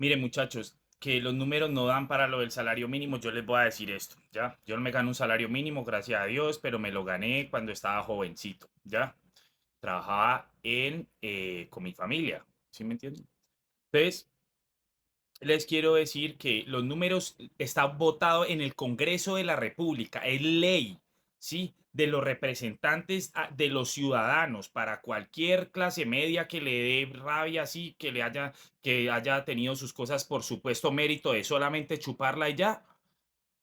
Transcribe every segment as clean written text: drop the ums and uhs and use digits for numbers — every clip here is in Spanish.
Miren, muchachos, que los números no dan para lo del salario mínimo, yo les voy a decir esto, ¿ya? Yo no me gano un salario mínimo, gracias a Dios, pero me lo gané cuando estaba jovencito, ¿ya? Trabajaba con mi familia, ¿sí me entienden? Entonces, les quiero decir que los números están votados en el Congreso de la República, es ley, ¿sí? De los representantes de los ciudadanos para cualquier clase media que le dé rabia, así, que haya tenido sus cosas por supuesto mérito de solamente chuparla y ya.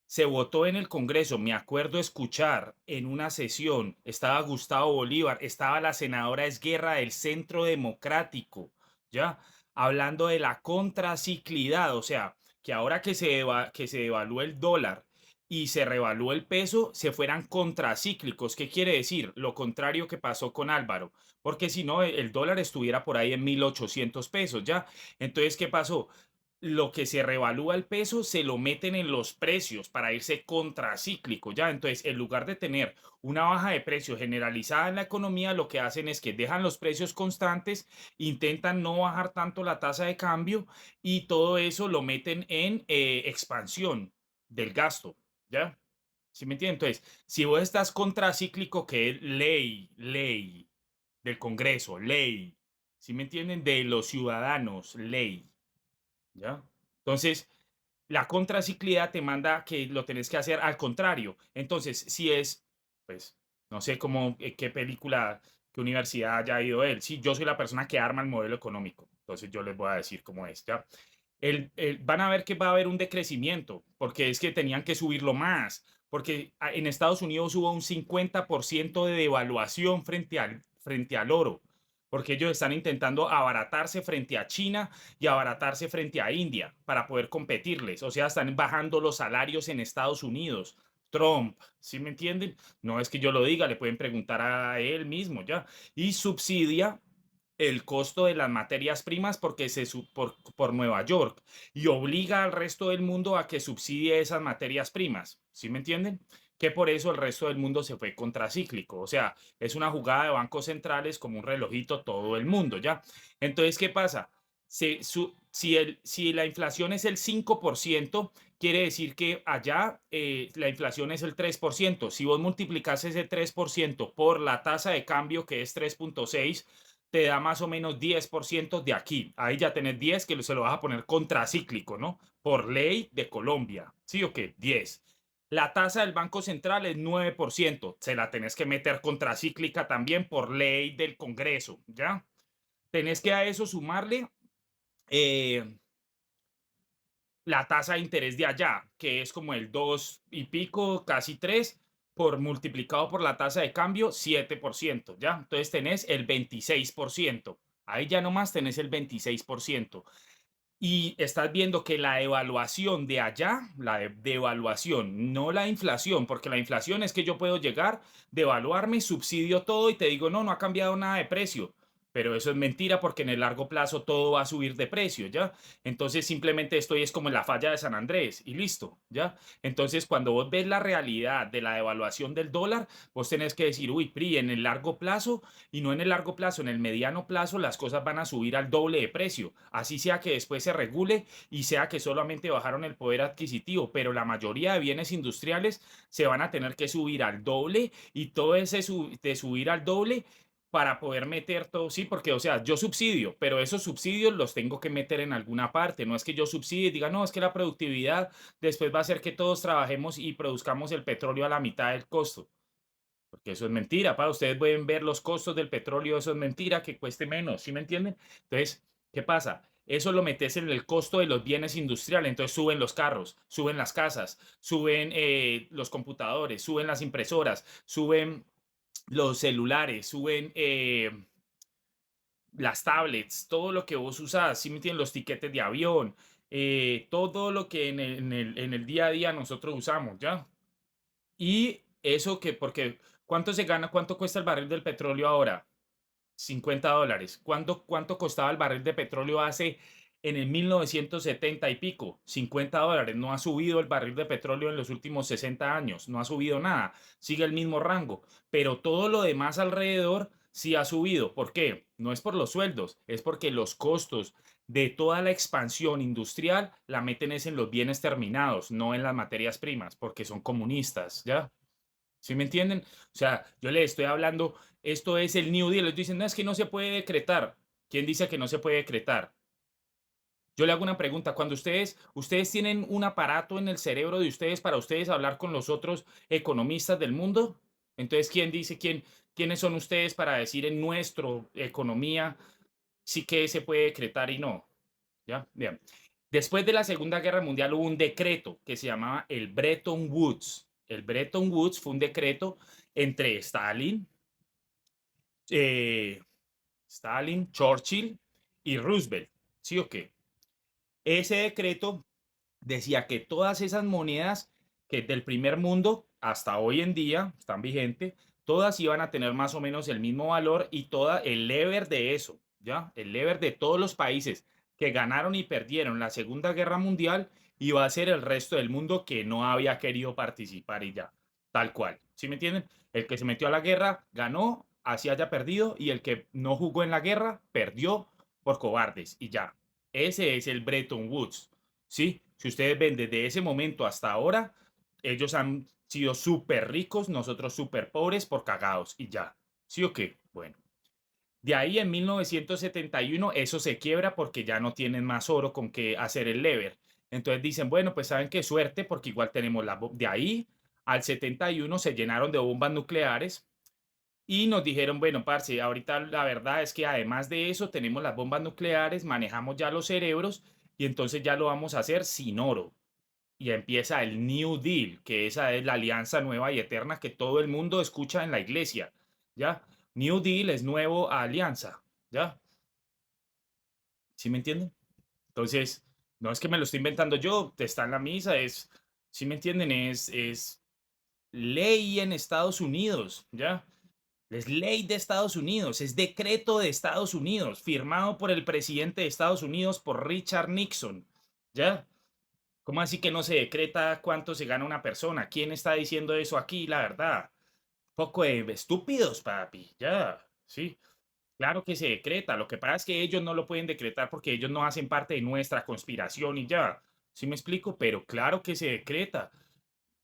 Se votó en el Congreso, me acuerdo escuchar en una sesión, estaba Gustavo Bolívar, estaba la senadora Esguerra del Centro Democrático, ¿ya? Hablando de la contraciclidad, o sea, que ahora que se devaluó el dólar y se revaluó el peso, se fueran contracíclicos. ¿Qué quiere decir? Lo contrario que pasó con Álvaro, porque si no, el dólar estuviera por ahí en 1.800 pesos, ¿ya? Entonces, ¿qué pasó? Lo que se revalúa el peso se lo meten en los precios para irse contracíclico, ¿ya? Entonces, en lugar de tener una baja de precios generalizada en la economía, lo que hacen es que dejan los precios constantes, intentan no bajar tanto la tasa de cambio y todo eso lo meten en expansión del gasto, ¿ya? ¿Sí me entienden? Entonces, si vos estás contracíclico, que es ley del Congreso, ley, ¿sí me entienden? De los ciudadanos, ley. ¿Ya? Entonces, la contraciclidad te manda que lo tenés que hacer al contrario. Entonces, si es, pues, no sé cómo, qué película, qué universidad haya ido él. Sí, yo soy la persona que arma el modelo económico. Entonces, yo les voy a decir cómo es, ¿ya? Van a ver que va a haber un decrecimiento, porque es que tenían que subirlo más, porque en Estados Unidos hubo un 50% de devaluación frente al oro, porque ellos están intentando abaratarse frente a China y abaratarse frente a India para poder competirles. O sea, están bajando los salarios en Estados Unidos. Trump, ¿sí me entienden? No es que yo lo diga, le pueden preguntar a él mismo, ¿ya? Y subsidia el costo de las materias primas porque por Nueva York y obliga al resto del mundo a que subsidie esas materias primas. ¿Sí me entienden? Que por eso el resto del mundo se fue contracíclico. O sea, es una jugada de bancos centrales como un relojito todo el mundo, ¿ya? Entonces, ¿qué pasa? Si la inflación es el 5%, quiere decir que allá la inflación es el 3%. Si vos multiplicas ese 3% por la tasa de cambio, que es 3,6, te da más o menos 10% de aquí. Ahí ya tenés 10 que se lo vas a poner contracíclico, ¿no? Por ley de Colombia. ¿Sí o qué? 10. La tasa del Banco Central es 9%. Se la tenés que meter contracíclica también por ley del Congreso, ¿ya? Tenés que a eso sumarle eh, la tasa de interés de allá, que es como el 2 y pico, casi 3 por multiplicado por la tasa de cambio, 7%, ¿ya? Entonces tenés el 26%. Ahí ya nomás tenés el 26%. Y estás viendo que la evaluación de allá, devaluación, no la inflación, porque la inflación es que yo puedo llegar, devaluarme, subsidio todo y te digo, no, no ha cambiado nada de precio. Pero eso es mentira porque en el largo plazo todo va a subir de precio, ¿ya? Entonces simplemente esto es como en la falla de San Andrés y listo, ¿ya? Entonces cuando vos ves la realidad de la devaluación del dólar, vos tenés que decir, uy, PRI, en el largo plazo y no en el largo plazo, en el mediano plazo las cosas van a subir al doble de precio, así sea que después se regule y sea que solamente bajaron el poder adquisitivo, pero la mayoría de bienes industriales se van a tener que subir al doble y todo ese de subir al doble para poder meter todo, sí, porque, o sea, yo subsidio, pero esos subsidios los tengo que meter en alguna parte. No es que yo subsidie y diga, no, es que la productividad después va a hacer que todos trabajemos y produzcamos el petróleo a la mitad del costo. Porque eso es mentira, para ustedes pueden ver los costos del petróleo, eso es mentira, que cueste menos, ¿sí me entienden? Entonces, ¿qué pasa? Eso lo metes en el costo de los bienes industriales, entonces suben los carros, suben las casas, suben los computadores, suben las impresoras, suben los celulares, suben las tablets, todo lo que vos usás, ¿sí me entienden? Los tiquetes de avión, todo lo que en el día a día nosotros usamos, ¿ya? Y eso que, porque, ¿cuánto se gana? ¿Cuánto cuesta el barril del petróleo ahora? $50. ¿Cuánto costaba el barril de petróleo hace en el 1970 y pico? $50. No ha subido el barril de petróleo en los últimos 60 años. No ha subido nada. Sigue el mismo rango. Pero todo lo demás alrededor sí ha subido. ¿Por qué? No es por los sueldos, es porque los costos de toda la expansión industrial la meten es en los bienes terminados, no en las materias primas, porque son comunistas, ¿ya? ¿Sí me entienden? O sea, yo le estoy hablando, esto es el New Deal. Ellos dicen, no, es que no se puede decretar. ¿Quién dice que no se puede decretar? Yo le hago una pregunta. Cuando ustedes tienen un aparato en el cerebro de ustedes para ustedes hablar con los otros economistas del mundo, entonces, ¿quién dice quiénes son ustedes para decir en nuestra economía sí que se puede decretar y no? ¿Ya? Bien. Después de la Segunda Guerra Mundial hubo un decreto que se llamaba el Bretton Woods. El Bretton Woods fue un decreto entre eh, Stalin, Churchill y Roosevelt. ¿Sí o qué? Ese decreto decía que todas esas monedas que del primer mundo hasta hoy en día están vigentes, todas iban a tener más o menos el mismo valor y toda el lever de eso, ¿ya? El lever de todos los países que ganaron y perdieron la Segunda Guerra Mundial iba a ser el resto del mundo que no había querido participar y ya, tal cual. ¿Sí me entienden? El que se metió a la guerra ganó, así haya perdido, y el que no jugó en la guerra perdió por cobardes y ya. Ese es el Bretton Woods. Sí, si ustedes ven desde ese momento hasta ahora, ellos han sido súper ricos, nosotros súper pobres por cagados y ya. ¿Sí o qué? Bueno. De ahí en 1971 eso se quiebra porque ya no tienen más oro con que hacer el lever. Entonces dicen, bueno, pues saben qué suerte porque igual tenemos de ahí al 71 se llenaron de bombas nucleares y nos dijeron, bueno, parce, ahorita la verdad es que además de eso tenemos las bombas nucleares, manejamos ya los cerebros y entonces ya lo vamos a hacer sin oro. Y empieza el New Deal, que esa es la alianza nueva y eterna que todo el mundo escucha en la iglesia, ¿ya? New Deal es nuevo a alianza, ¿ya? ¿Sí me entienden? Entonces, no es que me lo estoy inventando yo, está en la misa, ¿sí me entienden? Es ley en Estados Unidos, ¿ya? Es ley de Estados Unidos, es decreto de Estados Unidos, firmado por el presidente de Estados Unidos, por Richard Nixon, ¿ya? ¿Cómo así que no se decreta cuánto se gana una persona? ¿Quién está diciendo eso aquí? La verdad. Poco de estúpidos, papi. Ya, sí. Claro que se decreta. Lo que pasa es que ellos no lo pueden decretar porque ellos no hacen parte de nuestra conspiración y ya. ¿Sí me explico? Pero claro que se decreta.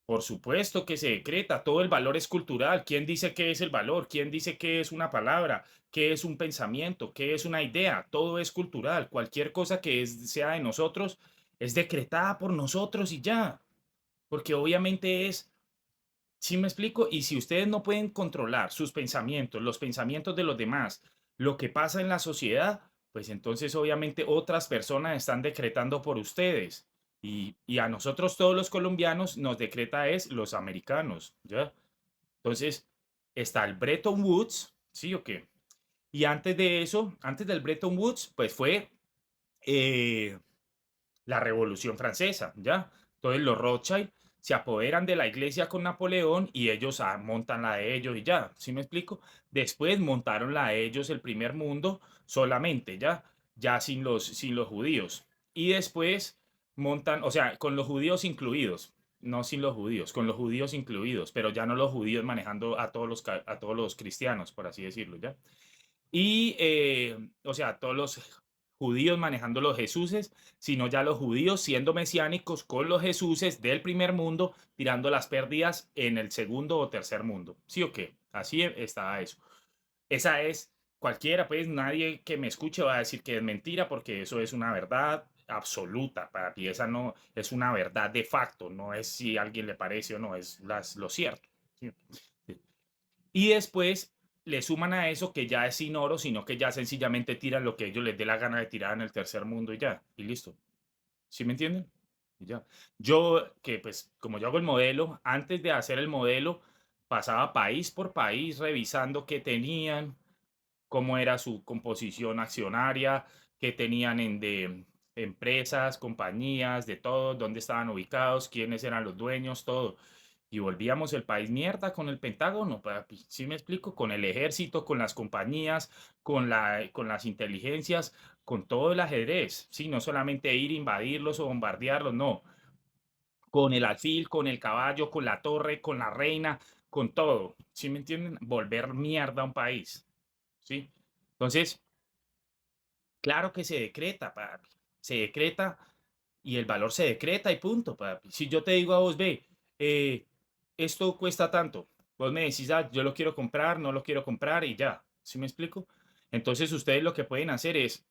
Por supuesto que se decreta. Todo el valor es cultural. ¿Quién dice qué es el valor? ¿Quién dice qué es una palabra? ¿Qué es un pensamiento? ¿Qué es una idea? Todo es cultural. Cualquier cosa que sea de nosotros es decretada por nosotros y ya. Porque obviamente ¿sí me explico? Y si ustedes no pueden controlar sus pensamientos, los pensamientos de los demás, lo que pasa en la sociedad, pues entonces obviamente otras personas están decretando por ustedes. Y a nosotros todos los colombianos nos decreta es los americanos, ¿ya? Entonces está el Bretton Woods, ¿sí o qué? Y antes de eso, antes del Bretton Woods, pues fue eh, la Revolución Francesa, ¿ya? Entonces los Rothschild se apoderan de la iglesia con Napoleón y ellos montan la de ellos y ya, ¿sí me explico? Después montaron la de ellos el primer mundo solamente, ¿ya? Ya sin los judíos. Y después montan, o sea, con los judíos incluidos, no sin los judíos, con los judíos incluidos, pero ya no los judíos manejando a todos los cristianos, por así decirlo, ¿ya? Y, o sea, todos los judíos manejando los Jesuses, sino ya los judíos siendo mesiánicos con los Jesuses del primer mundo, tirando las pérdidas en el segundo o tercer mundo. ¿Sí o qué? Así está eso. Esa es cualquiera, pues nadie que me escuche va a decir que es mentira, porque eso es una verdad absoluta. Para ti, esa no es una verdad de facto, no es si a alguien le parece o no, es lo cierto. ¿Sí? Y después le suman a eso que ya es sin oro, sino que ya sencillamente tiran lo que ellos les dé la gana de tirar en el tercer mundo y ya, y listo. ¿Sí me entienden? Y ya. Yo, que pues como yo hago el modelo, antes de hacer el modelo, pasaba país por país revisando qué tenían, cómo era su composición accionaria, qué tenían de empresas, compañías, de todo, dónde estaban ubicados, quiénes eran los dueños, todo. Y volvíamos el país mierda con el Pentágono, papi. ¿Sí me explico? Con el ejército, con las compañías, con las inteligencias, con todo el ajedrez. Sí, no solamente ir, invadirlos o bombardearlos, no. Con el alfil, con el caballo, con la torre, con la reina, con todo. ¿Sí me entienden? Volver mierda a un país. ¿Sí? Entonces, Claro que se decreta, papi. Se decreta y el valor se decreta y punto, papi. Si yo te digo a vos, ve, esto cuesta tanto, vos me decís, ah, yo lo quiero comprar, no lo quiero comprar y ya. ¿Sí me explico? Entonces ustedes lo que pueden hacer es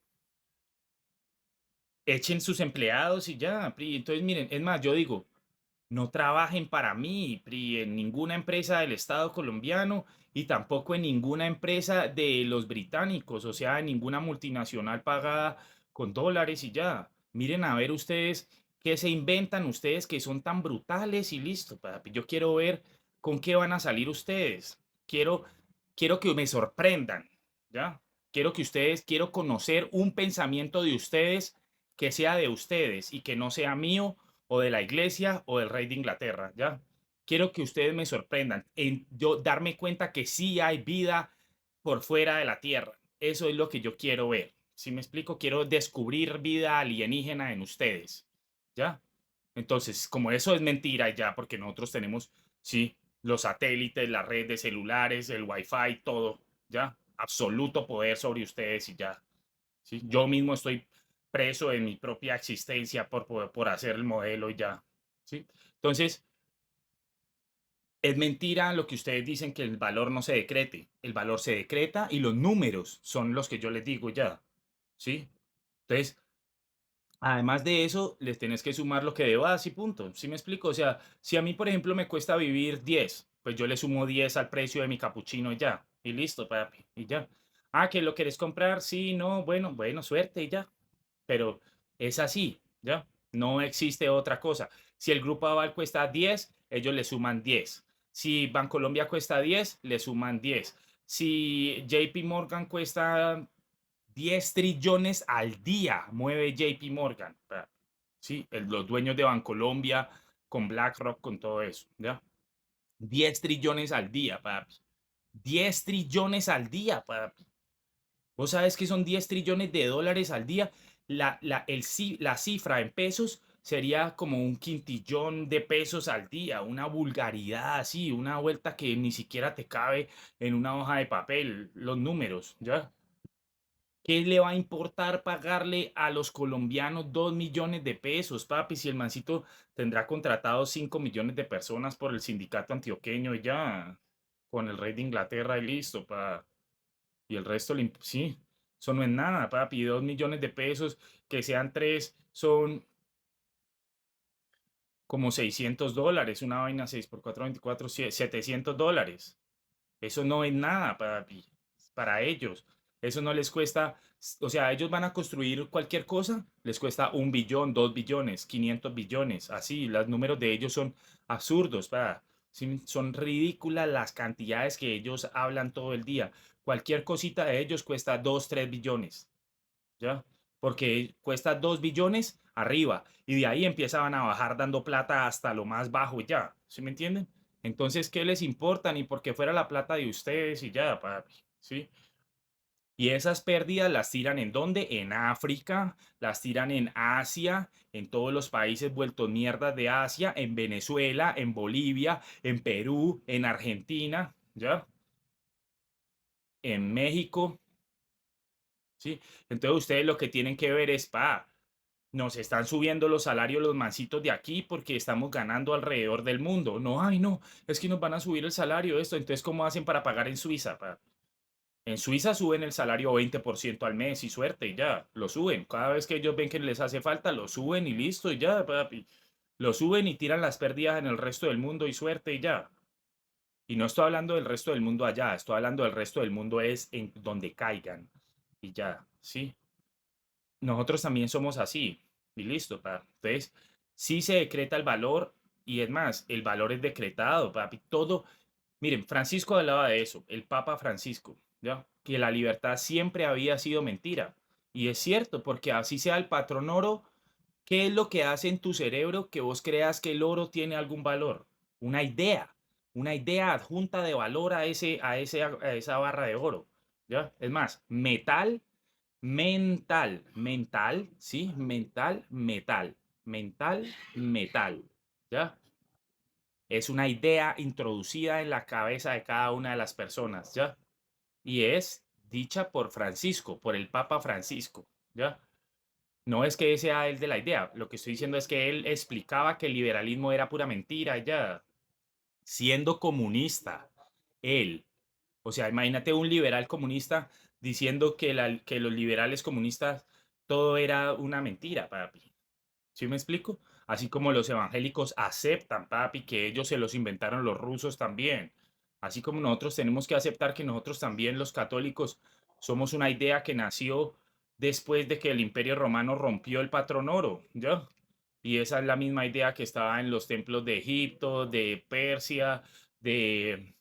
echen sus empleados y ya, pri. Entonces, miren, es más, yo digo, no trabajen para mí, PRI, en ninguna empresa del Estado colombiano y tampoco en ninguna empresa de los británicos, o sea, en ninguna multinacional pagada con dólares y ya. Miren a ver ustedes qué se inventan ustedes que son tan brutales y listo, papi. Yo quiero ver con qué van a salir ustedes. Quiero, quiero que me sorprendan, ¿ya? Quiero conocer un pensamiento de ustedes que sea de ustedes y que no sea mío o de la iglesia o del rey de Inglaterra, ¿ya? Quiero que ustedes me sorprendan en yo darme cuenta que sí hay vida por fuera de la Tierra. Eso es lo que yo quiero ver. ¿Sí me explico? Quiero descubrir vida alienígena en ustedes, ¿ya? Entonces, como eso es mentira ya, porque nosotros tenemos, sí, los satélites, la red de celulares, el wifi, todo, ¿ya? Absoluto poder sobre ustedes y ya. ¿Sí? Yo mismo estoy preso en mi propia existencia por hacer el modelo y ya. ¿Sí? Entonces, es mentira lo que ustedes dicen que el valor no se decrete. El valor se decreta y los números son los que yo les digo ya. ¿Sí? Entonces, además de eso, les tenés que sumar lo que debas y punto. ¿Sí me explico? O sea, si a mí, por ejemplo, me cuesta vivir 10, pues yo le sumo 10 al precio de mi capuchino y ya. Y listo, papi. Y ya. Ah, que lo querés comprar, sí, no, bueno, bueno, suerte y ya. Pero es así, ¿ya? No existe otra cosa. Si el Grupo Aval cuesta 10, ellos le suman 10. Si Bancolombia cuesta 10, le suman 10. Si JP Morgan cuesta 10 trillones al día, mueve JP Morgan. Sí, los dueños de Bancolombia, con BlackRock, con todo eso, ¿ya? 10 trillones al día, papi. 10 trillones al día, papi. Vos sabes que son 10 trillones de dólares al día. La cifra en pesos sería como un quintillón de pesos al día, una vulgaridad así, una vuelta que ni siquiera te cabe en una hoja de papel, los números, ¿ya? ¿Qué le va a importar pagarle a los colombianos 2 millones de pesos, papi? Si el mancito tendrá contratados 5 millones de personas por el sindicato antioqueño y ya, con el rey de Inglaterra y listo, pa. Y el resto, sí, eso no es nada, papi. 2 millones de pesos, que sean tres, son como $600. Una vaina 6 por 4, 24, $700. Eso no es nada, papi, para ellos. Eso no les cuesta, o sea, ellos van a construir cualquier cosa, les cuesta 1 billón, 2 billones, 500 billones, así, los números de ellos son absurdos, sí, son ridículas las cantidades que ellos hablan todo el día. Cualquier cosita de ellos cuesta 2, 3 billones, ¿ya? Porque cuesta 2 billones arriba y de ahí empiezan a bajar dando plata hasta lo más bajo y ya, ¿sí me entienden? Entonces, ¿qué les importa? Ni porque fuera la plata de ustedes y ya, papi, ¿sí? Y esas pérdidas las tiran ¿en dónde? En África, las tiran en Asia, en todos los países vueltos mierdas de Asia, en Venezuela, en Bolivia, en Perú, en Argentina, ¿ya? En México, ¿sí? Entonces ustedes lo que tienen que ver es, nos están subiendo los salarios los mancitos de aquí porque estamos ganando alrededor del mundo. No, ay, no, es que nos van a subir el salario, esto. Entonces, ¿cómo hacen para pagar en Suiza? En Suiza suben el salario 20% al mes y suerte, y ya, lo suben. Cada vez que ellos ven que les hace falta, lo suben y listo, y ya, papi. Lo suben y tiran las pérdidas en el resto del mundo y suerte, y ya. Y no estoy hablando del resto del mundo allá, estoy hablando del resto del mundo es en donde caigan. Y ya, ¿sí? Nosotros también somos así y listo, pa. Entonces, sí se decreta el valor y es más, el valor es decretado, papi. Todo, miren, Francisco hablaba de eso, el Papa Francisco, ¿ya? Que la libertad siempre había sido mentira. Y es cierto, porque así sea el patrón oro, ¿qué es lo que hace en tu cerebro que vos creas que el oro tiene algún valor? Una idea adjunta de valor a esa barra de oro, ¿ya? Es más, mental, ¿sí? Metal, ¿ya? Es una idea introducida en la cabeza de cada una de las personas, ¿ya? Y es dicha por Francisco, por el Papa Francisco. ¿ya? No es que sea él de la idea, lo que estoy diciendo es que él explicaba que el liberalismo era pura mentira, ya, siendo comunista, él. O sea, imagínate un liberal comunista diciendo que, que los liberales comunistas todo era una mentira, papi. ¿Sí me explico? Así como los evangélicos aceptan, papi, que ellos se los inventaron los rusos también. Así como nosotros tenemos que aceptar que nosotros también, los católicos, somos una idea que nació después de que el Imperio Romano rompió el patrón oro, ¿ya? Y esa es la misma idea que estaba en los templos de Egipto, de Persia, de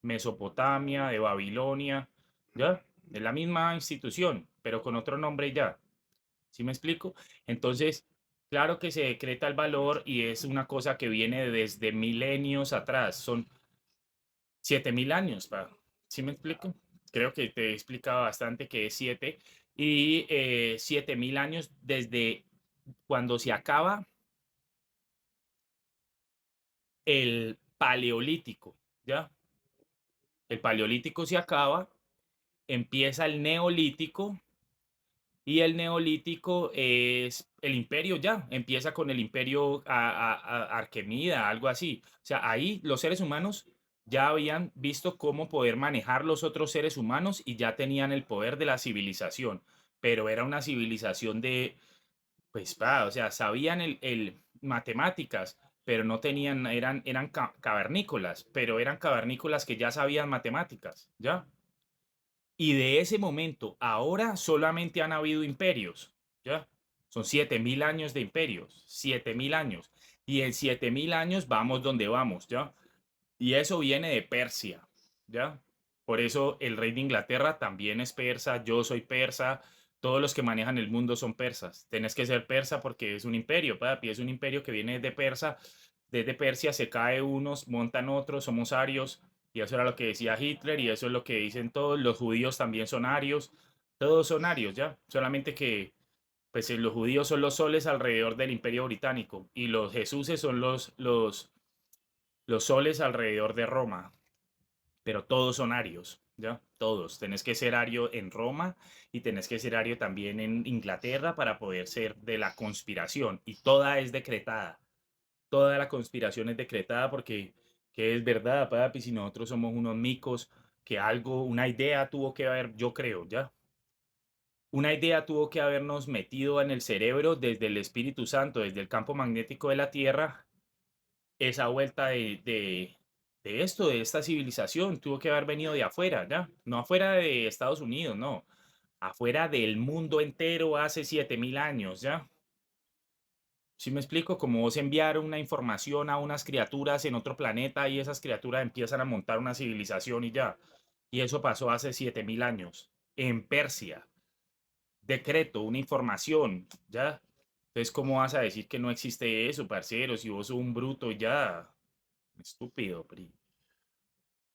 Mesopotamia, de Babilonia, ¿ya? Es la misma institución, pero con otro nombre ya. ¿Sí me explico? Entonces, claro que se decreta el valor y es una cosa que viene desde milenios atrás. Son 7000 años, ¿sí me explico? Creo que te he explicado bastante que es 7 y 7000 años desde cuando se acaba el paleolítico, ¿ya? El paleolítico se acaba, empieza el neolítico. Y el neolítico es el imperio ya, empieza con el imperio Arquemida, algo así. O sea, ahí los seres humanos ya habían visto cómo poder manejar los otros seres humanos y ya tenían el poder de la civilización. Pero era una civilización de, pues, o sea, sabían el matemáticas, pero no tenían, eran cavernícolas, pero eran cavernícolas que ya sabían matemáticas, ¿ya? Y de ese momento, ahora solamente han habido imperios, ¿ya? Son 7000 años de imperios, 7000 años. Y en 7000 años vamos donde vamos, ¿ya? Y eso viene de Persia, ¿ya? Por eso el rey de Inglaterra también es persa, yo soy persa, todos los que manejan el mundo son persas. Tenés que ser persa porque es un imperio, papi, es un imperio que viene de Persa, desde Persia se cae unos, montan otros, somos arios, y eso era lo que decía Hitler, y eso es lo que dicen todos, los judíos también son arios, todos son arios, ¿ya? Solamente que, pues los judíos son los soles alrededor del imperio británico, y los jesuses son los soles alrededor de Roma, pero todos son arios, ¿ya? Todos. Tenés que ser ario en Roma y tenés que ser ario también en Inglaterra para poder ser de la conspiración. Y toda es decretada. Toda la conspiración es decretada porque que es verdad, papi, si nosotros somos unos micos, que algo, una idea tuvo que haber, yo creo, ¿ya? Una idea tuvo que habernos metido en el cerebro desde el Espíritu Santo, desde el campo magnético de la Tierra, esa vuelta de esto, de esta civilización, tuvo que haber venido de afuera, ¿ya? No afuera de Estados Unidos, no. Afuera del mundo entero hace 7000 años, ¿ya? ¿Sí me explico? Como vos enviar una información a unas criaturas en otro planeta y esas criaturas empiezan a montar una civilización y ya. Y eso pasó hace 7000 años en Persia. Decreto, una información, ¿ya? Entonces, ¿cómo vas a decir que no existe eso, parcero? Si vos sos un bruto, ya. Estúpido, Pri.